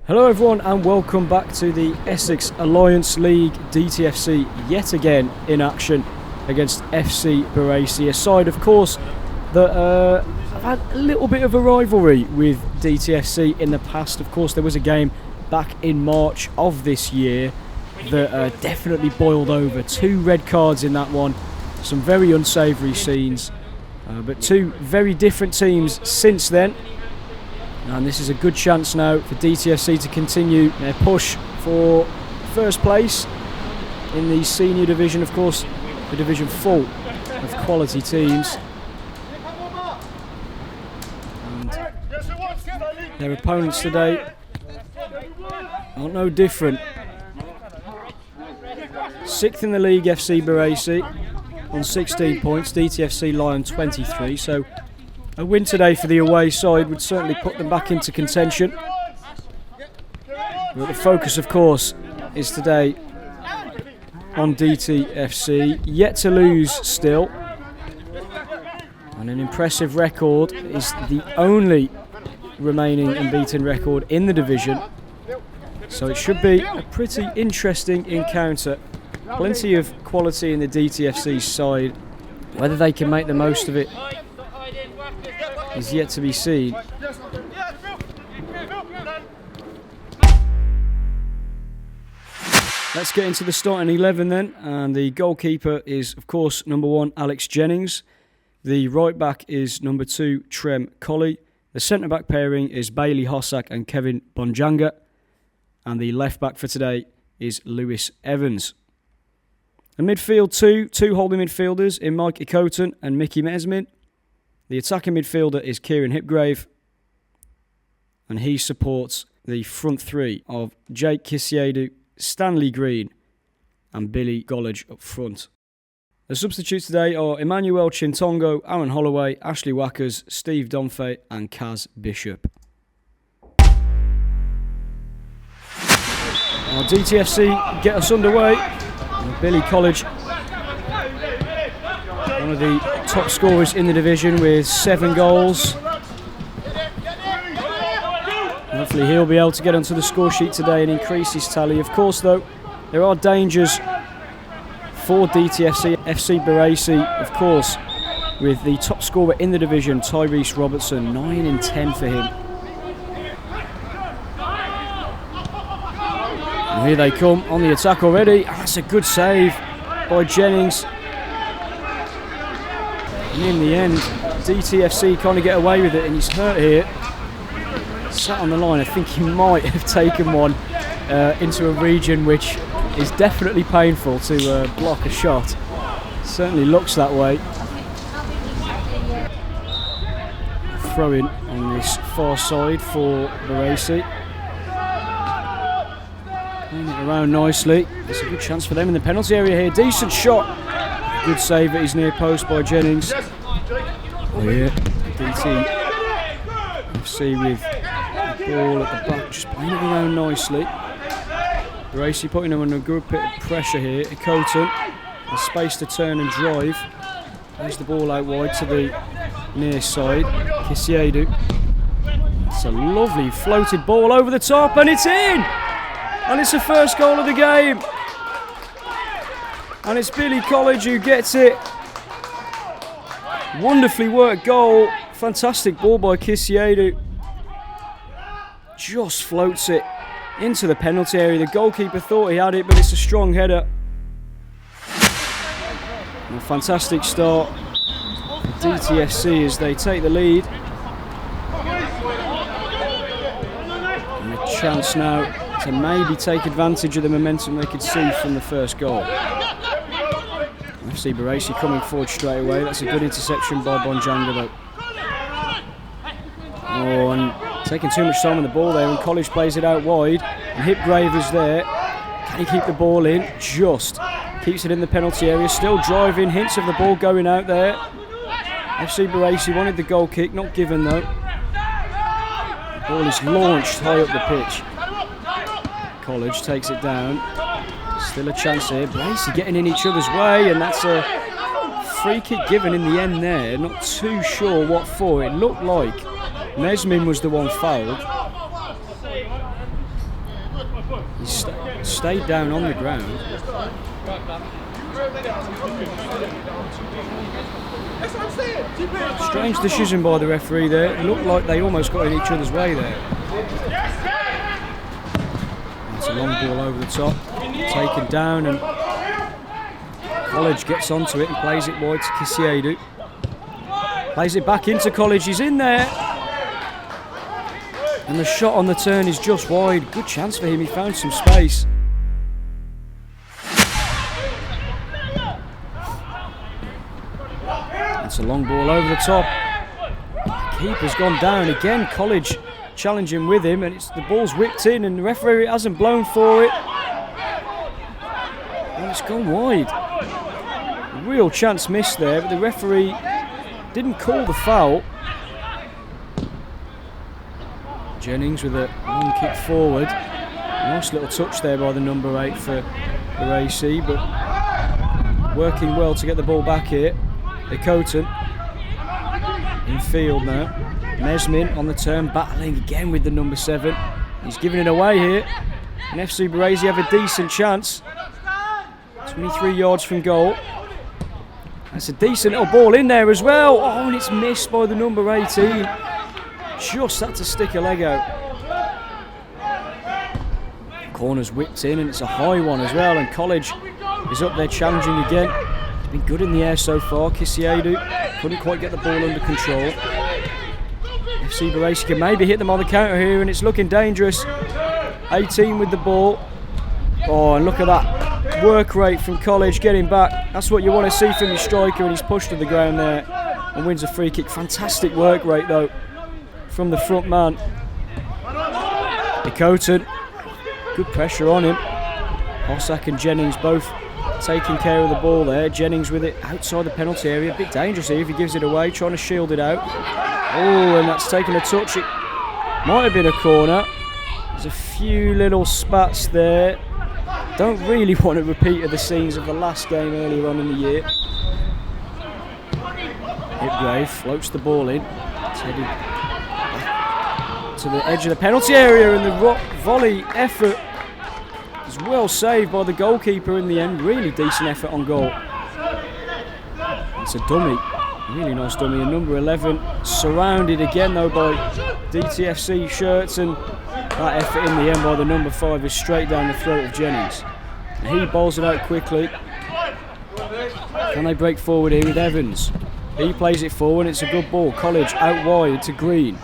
Hello everyone and welcome back to the Essex Alliance League DTFC yet again in action against FC BARESI, a side of course that have had a little bit of a rivalry with DTFC in the past. Of course there was a game back in March of this year that definitely boiled over. 2 red cards in that one, some very unsavoury scenes, but 2 very different teams since then. And this is a good chance now for DTFC to continue their push for first place in the senior division. Of course, the division full of quality teams. And their opponents today are no different. 6th in the league, FC BARESI on 16 points. DTFC lie on 23. So a win today for the away side would certainly put them back into contention. But the focus, of course, is today on DTFC. Yet to lose still. And an impressive record, is the only remaining unbeaten record in the division. So it should be a pretty interesting encounter. Plenty of quality in the DTFC side. Whether they can make the most of it is yet to be seen. Let's get into the starting 11 then, and the goalkeeper is of course number 1 Alex Jennings, the right back is number 2 Trem Colley, the centre back pairing is Bailey Hossack and Kevin Bonjanga, and the left back for today is Lewis Evans. A midfield two holding midfielders in Mike Ikoton and Mickey Mesmin. The attacking midfielder is KIERAN HIPGRAVE, and he supports the front 3 of Jake Kisiedu, Stanley Green and Billy GOLLAGE up front. The substitutes today are Emmanuel Chintongo, Aaron Holloway, Ashley Wackers, Steve Domfey and Kaz Bishop. Now DTFC get us underway. And Billy GOLLAGE, one of the top scorers in the division with 7 goals. Hopefully he'll be able to get onto the score sheet today and increase his tally. Of course though, there are dangers for DTFC. FC BARESI, of course, with the top scorer in the division, Tyrese Robertson, 9 in 10 for him. And here they come on the attack already. That's a good save by Jennings. And in the end, DTFC kind of get away with it, and he's hurt here. Sat on the line, I think he might have taken one into a region which is definitely painful to block a shot. Certainly looks that way. Throw in on this far side for BARESI. Playing it around nicely. It's a good chance for them in the penalty area here. Decent shot. Good save at his near post by Jennings. Oh yeah, DTFC with the ball at the back, just playing it around nicely. BARESI putting them under a good bit of pressure here. Ikoton has space to turn and drive. There's the ball out wide to the near side. Kisiedu. It's a lovely floated ball over the top and it's in! And it's the first goal of the game. And it's Billy GOLLAGE who gets it. Wonderfully worked goal. Fantastic ball by Kisiedu. Just floats it into the penalty area. The goalkeeper thought he had it, but it's a strong header. And a fantastic start for DTFC as they take the lead. And a chance now to maybe take advantage of the momentum they could see from the first goal. FC BARESI coming forward straight away. That's a good interception by Bonjanga though. Oh, and taking too much time on the ball there, and GOLLAGE plays it out wide. And HIPGRAVE is there. Can he keep the ball in? Just keeps it in the penalty area. Still driving. Hints of the ball going out there. FC BARESI wanted the goal kick, not given though. The ball is launched high up the pitch. GOLLAGE takes it down. Still a chance here. BARESI getting in each other's way, and that's a free kick given in the end there. Not too sure what for. It looked like Mesmin was the one fouled. He stayed down on the ground. Strange decision by the referee there. It looked like they almost got in each other's way there. It's a long ball over the top, taken down, and College gets onto it and plays it wide to KIERAN. Plays it back into College, he's in there. And the shot on the turn is just wide. Good chance for him, he found some space. It's a long ball over the top. Keeper's gone down again. College challenging with him, and the ball's whipped in, and the referee hasn't blown for it. And it's gone wide. A real chance missed there, but the referee didn't call the foul. Jennings with a long kick forward. Nice little touch there by the number 8 for BARESI, but working well to get the ball back here. Coton in field now. Mesmin on the turn, battling again with the number 7. He's giving it away here. And FC BARESI have a decent chance. 23 yards from goal. That's a decent little ball in there as well. Oh, and it's missed by the number 18. Just had to stick a leg out. Corner's whipped in, and it's a high one as well. And College is up there challenging again. Been good in the air so far. KIERAN couldn't quite get the ball under control. FC BARESI can maybe hit them on the counter here, and it's looking dangerous. 18 with the ball. Oh, and look at that work rate from College getting back. That's what you want to see from your striker, and he's pushed to the ground there and wins a free kick. Fantastic work rate though from the front man. Coton, good pressure on him. Hossack and Jennings both taking care of the ball there. Jennings with it outside the penalty area. A bit dangerous here if he gives it away, trying to shield it out. Oh, and that's taken a touch. It might have been a corner. There's a few little spats there. Don't really want to repeat the scenes of the last game earlier on in the year. HIPGRAVE floats the ball in. It's headed to the edge of the penalty area, and the volley effort is well saved by the goalkeeper in the end. Really decent effort on goal. It's a dummy. Really nice dummy. And number 11 surrounded again though by DTFC shirts, and that effort in the end by the number 5 is straight down the throat of Jennings. And he bowls it out quickly. Can they break forward here with Evans? He plays it forward, it's a good ball. College out wide to Green.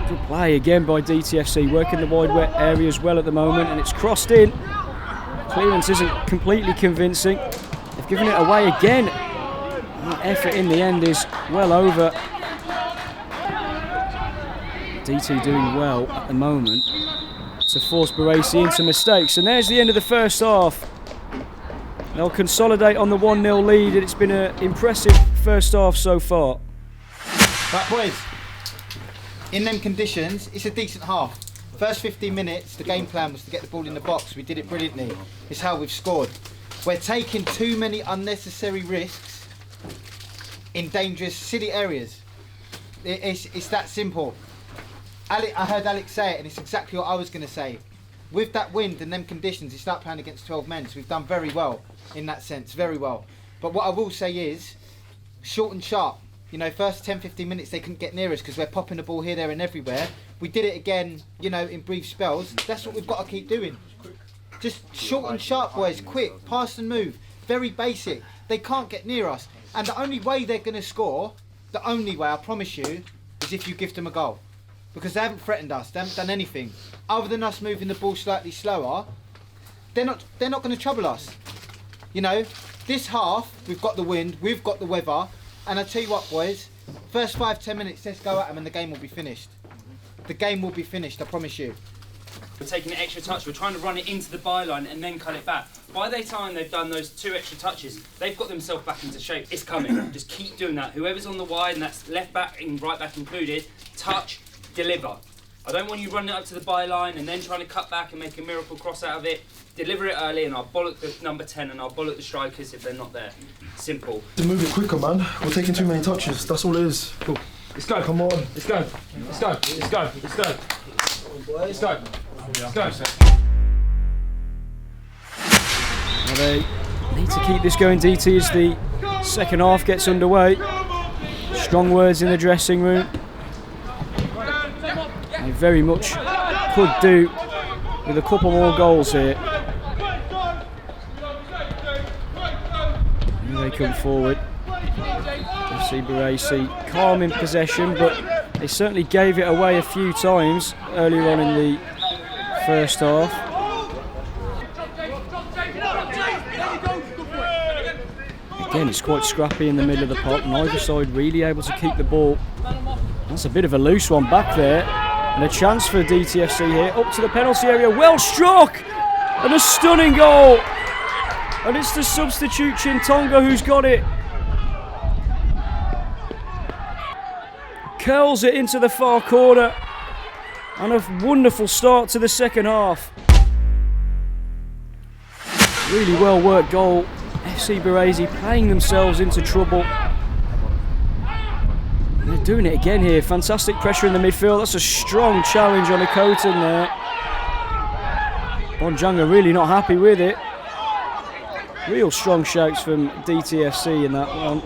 Good play again by DTFC, working the wide wet areas well at the moment, and it's crossed in. Clearance isn't completely convincing. They've given it away again. That effort in the end is well over. DT doing well at the moment to force BARESI into mistakes. And there's the end of the first half. They'll consolidate on the 1-0 lead, and it's been an impressive first half so far. Right, boys. In them conditions, it's a decent half. First 15 minutes, the game plan was to get the ball in the box. We did it brilliantly. It's how we've scored. We're taking too many unnecessary risks in dangerous, silly areas. It's that simple. I heard Alex say it, and it's exactly what I was going to say. With that wind and them conditions, you start playing against 12 men, so we've done very well in that sense, very well. But what I will say is, short and sharp. You know, first 10-15 minutes they couldn't get near us because we're popping the ball here, there and everywhere. We did it again, you know, in brief spells. That's what we've got to keep doing. Just short and sharp, boys, quick, pass and move. Very basic. They can't get near us. And the only way they're going to score, the only way, I promise you, is if you give them a goal. Because they haven't threatened us, they haven't done anything. Other than us moving the ball slightly slower, they're not going to trouble us. You know, this half, we've got the wind, we've got the weather, and I tell you what, boys, first 5-10 minutes, let's go at them and the game will be finished. The game will be finished, I promise you. We're taking an extra touch, we're trying to run it into the byline and then cut it back. By the time they've done those 2 extra touches, they've got themselves back into shape. It's coming, just keep doing that. Whoever's on the wide, and that's left back and right back included, touch, deliver. I don't want you running it up to the byline and then trying to cut back and make a miracle cross out of it. Deliver it early and I'll bollock the number 10 and I'll bollock the strikers if they're not there. Simple. To move it quicker, man. We're taking too many touches. That's all it is. Cool. Let's go. Come on. Let's go. Let's go. Let's go. Let's go. Let's go. Let's go. They need to keep this going, DT, as the second half gets underway. Strong words in the dressing room. They very much could do with a couple more goals here. Here they come forward. FC BARESI calm in possession, but they certainly gave it away a few times earlier on in the first half. Again, it's quite scrappy in the middle of the park. Neither side really able to keep the ball. That's a bit of a loose one back there. And a chance for DTFC here. Up to the penalty area. Well struck! And a stunning goal! And it's the substitute Chintonga who's got it. Curls it into the far corner. And a wonderful start to the second half. Really well worked goal. FC BARESI playing themselves into trouble. And they're doing it again here. Fantastic pressure in the midfield. That's a strong challenge on Akotan there. Bonjanga really not happy with it. Real strong shouts from DTFC in that one.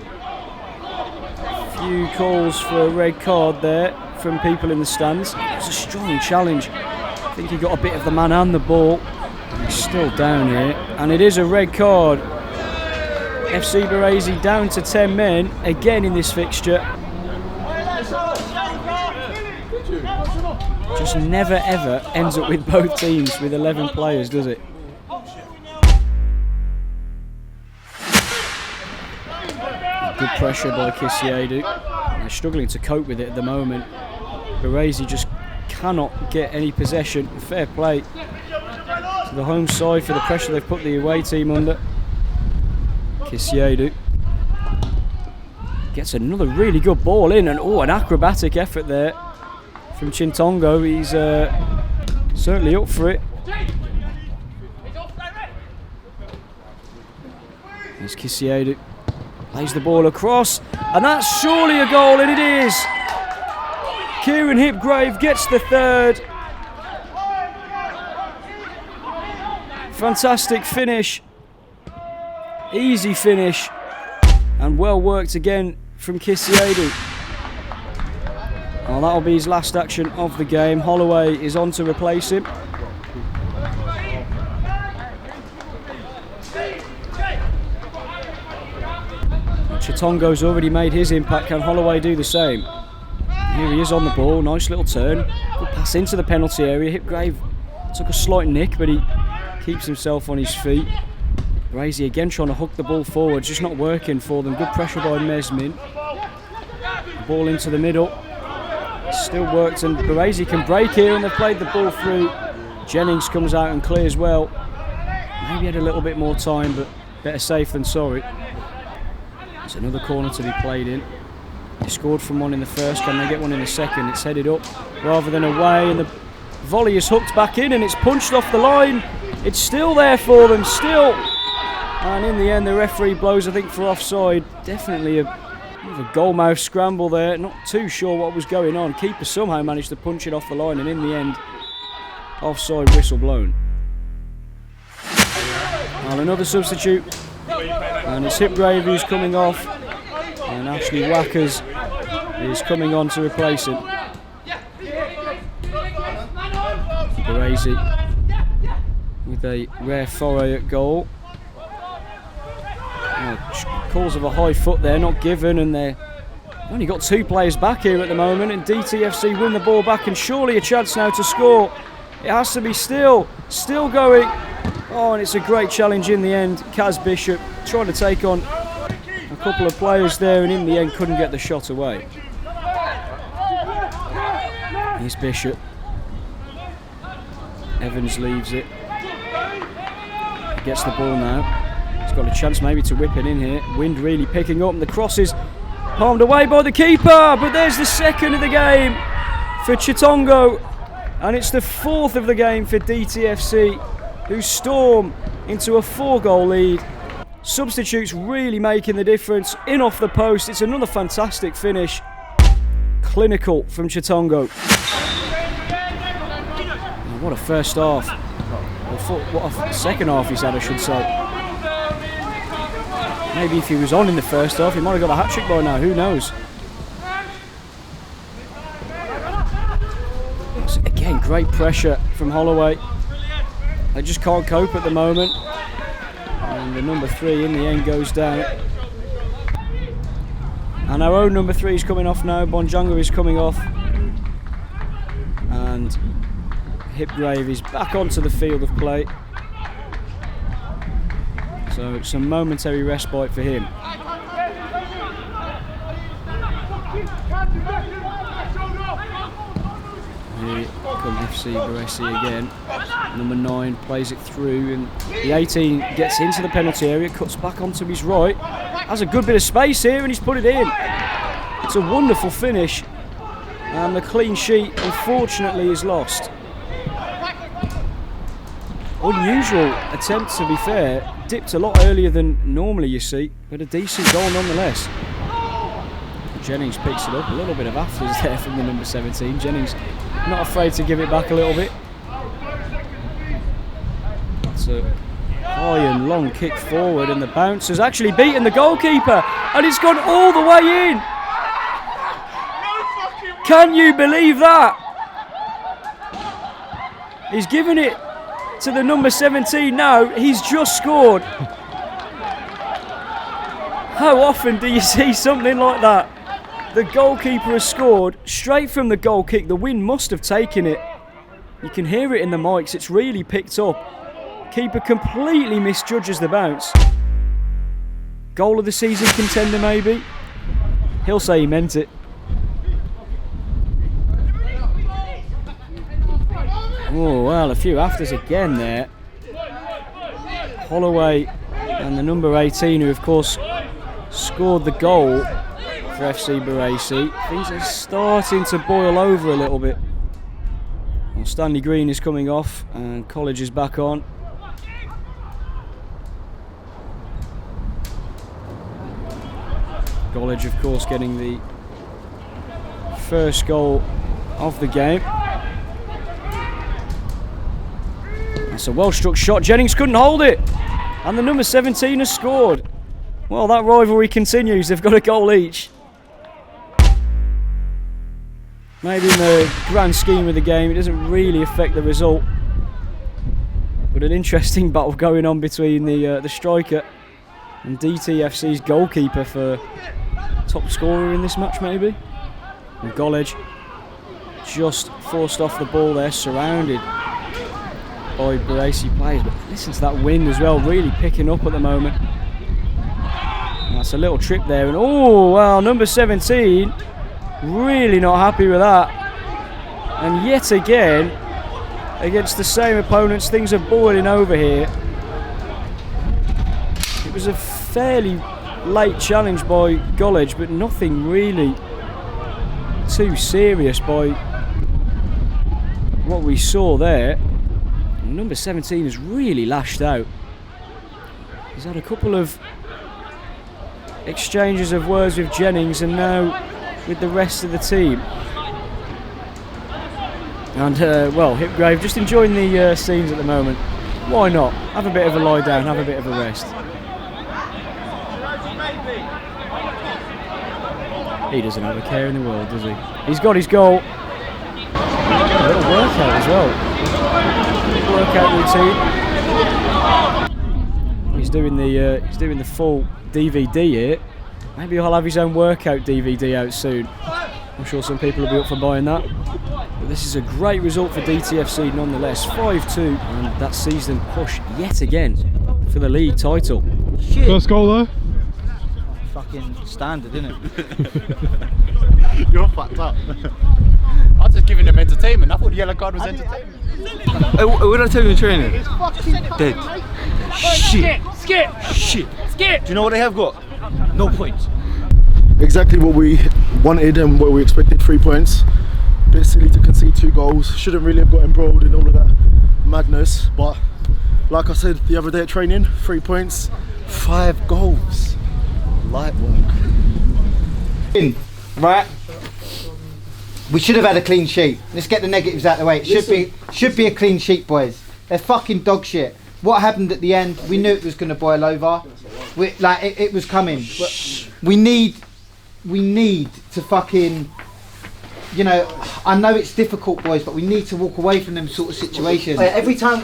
Few calls for a red card there from people in the stands. It was a strong challenge. I think he got a bit of the man and the ball. He's still down here. And it is a red card. FC BARESI down to 10 men again in this fixture. Just never ever ends up with both teams with 11 players, does it? Good pressure by Kisiedu. They're struggling to cope with it at the moment. BARESI just cannot get any possession. Fair play to the home side for the pressure they've put the away team under. Kisiedu gets another really good ball in, and an acrobatic effort there from Chintongo. He's certainly up for it. Here's Kisiedu. Plays the ball across, and that's surely a goal, and it is. KIERAN HIPGRAVE gets the third. Fantastic finish. Easy finish. And well worked again from Kisiedu. Well, that'll be his last action of the game. Holloway is on to replace him. Chitongo's already made his impact. Can Holloway do the same? Here he is on the ball. Nice little turn. Good pass into the penalty area. HIPGRAVE took a slight nick, but he keeps himself on his feet. BARESI again trying to hook the ball forward. Just not working for them. Good pressure by Mesmin. Ball into the middle. Still worked, and BARESI can break here, and they've played the ball through. Jennings comes out and clears well. Maybe had a little bit more time, but better safe than sorry. There's another corner to be played in. They scored from one in the first. Can they get one in the second? It's headed up rather than away, and the volley is hooked back in, and it's punched off the line. It's still there for them, still. And in the end, the referee blows, I think, for offside. Definitely a goalmouth scramble there. Not too sure what was going on. Keeper somehow managed to punch it off the line, and in the end, offside whistle blown. And another substitute. And it's HIPGRAVE who's coming off. And Ashley Wackers is coming on to replace him. BARESI with a rare foray at goal. Calls of a high foot there, not given, and they've only got two players back here at the moment, and DTFC win the ball back, and surely a chance now to score. It has to be still going. Oh, and it's a great challenge in the end. Kaz Bishop trying to take on a couple of players there, and in the end couldn't get the shot away. Here's Bishop. Evans leaves it. He gets the ball now. He's got a chance maybe to whip it in here. Wind really picking up, and the cross is palmed away by the keeper, but there's the second of the game for Chitongo, and it's the fourth of the game for DTFC, who storm into a 4-goal lead. Substitutes really making the difference. In off the post, it's another fantastic finish. Clinical from Chitongo. What a first half. What a second half he's had, I should say. Maybe if he was on in the first half, he might have got a hat-trick by now, who knows. So again, great pressure from Holloway. They just can't cope at the moment. And the number 3 in the end goes down. And our own number 3 is coming off now. Bonjanga is coming off. And HIPGRAVE is back onto the field of play. So some momentary respite for him. Here come FC BARESI again. Number 9 plays it through, and the 18 gets into the penalty area, cuts back onto his right. Has a good bit of space here, and he's put it in. It's a wonderful finish, and the clean sheet unfortunately is lost. Unusual attempt, to be fair. Dipped a lot earlier than normally, you see, but a decent goal nonetheless. Jennings picks it up. A little bit of afters there from the number 17. Jennings not afraid to give it back a little bit. It's a high and long kick forward, and the bounce has actually beaten the goalkeeper, and it's gone all the way in. Can you believe that? He's given it to the number 17 now. He's just scored. How often do you see something like that? The goalkeeper has scored straight from the goal kick. The wind must have taken it. You can hear it in the mics. It's really picked up. Keeper completely misjudges the bounce. Goal of the season contender, maybe. He'll say he meant it. Oh, well, a few afters again there. Holloway and the number 18, who of course scored the goal for FC BARESI. Things are starting to boil over a little bit. Well, Stanley Green is coming off and College is back on. Gollage, of course, getting the first goal of the game. That's a well-struck shot. Jennings couldn't hold it. And the number 17 has scored. Well, that rivalry continues. They've got a goal each. Maybe in the grand scheme of the game, it doesn't really affect the result. But an interesting battle going on between the striker and DTFC's goalkeeper for top scorer in this match, maybe. And Gollage just forced off the ball there, surrounded by BARESI players. But listen to that wind as well, really picking up at the moment. That's a little trip there, and oh wow, number 17 really not happy with that. And yet again, against the same opponents, things are boiling over here. It was a fairly late challenge by Gollage, but nothing really too serious by what we saw there. And number 17 has really lashed out. He's had a couple of exchanges of words with Jennings and now with the rest of the team. And well, HIPGRAVE just enjoying the scenes at the moment. Why not? Have a bit of a lie down, have a bit of a rest. He doesn't have a care in the world, does he? He's got his goal. A little workout as well. Workout routine. He's doing the full DVD here. Maybe he'll have his own workout DVD out soon. I'm sure some people will be up for buying that. But this is a great result for DTFC nonetheless. 5-2, and that sees them push yet again for the league title. Shit. First goal there. Fucking standard, isn't it? You're fucked up. I was just giving them entertainment. I thought the yellow card was entertainment. Hey, what did I tell you in training? Dead. Shit! Skip! Shit. Skip! Do you know what they have got? No points. Exactly what we wanted and what we expected, 3 points. Bit silly to concede 2 goals. Shouldn't really have got embroiled in all of that madness. But like I said the other day at training, 3 points, 5 goals. Light work. Right. We should have had a clean sheet. Let's get the negatives out of the way. It should be a clean sheet, boys. They're fucking dog shit. What happened at the end? We knew it was going to boil over. It was coming. We need to fucking, you know, I know it's difficult, boys, but we need to walk away from them sort of situations. Every time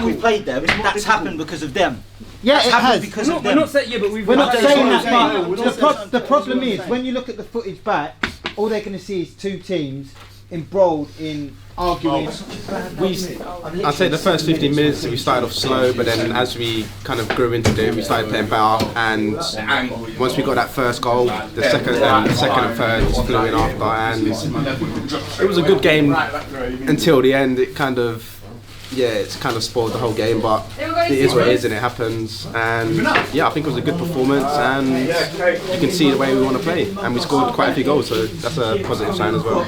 we played them, that's happened because of them. Yeah, that's it happened has. because of them. We're not saying, yeah, but We're not saying that, that. but the problem is, when you look at the footage back, all they're going to see is two teams embroiled in arguing. I'd say the first 15 minutes we started off slow, but then as we kind of grew into it, we started playing better. And once we got that first goal, the second and third just flew in after, and it was a good game until the end. It kind of, it's kind of spoiled the whole game, but it is what it is and it happens. And yeah, I think it was a good performance, and you can see the way we want to play, and we scored quite a few goals, so that's a positive sign as well.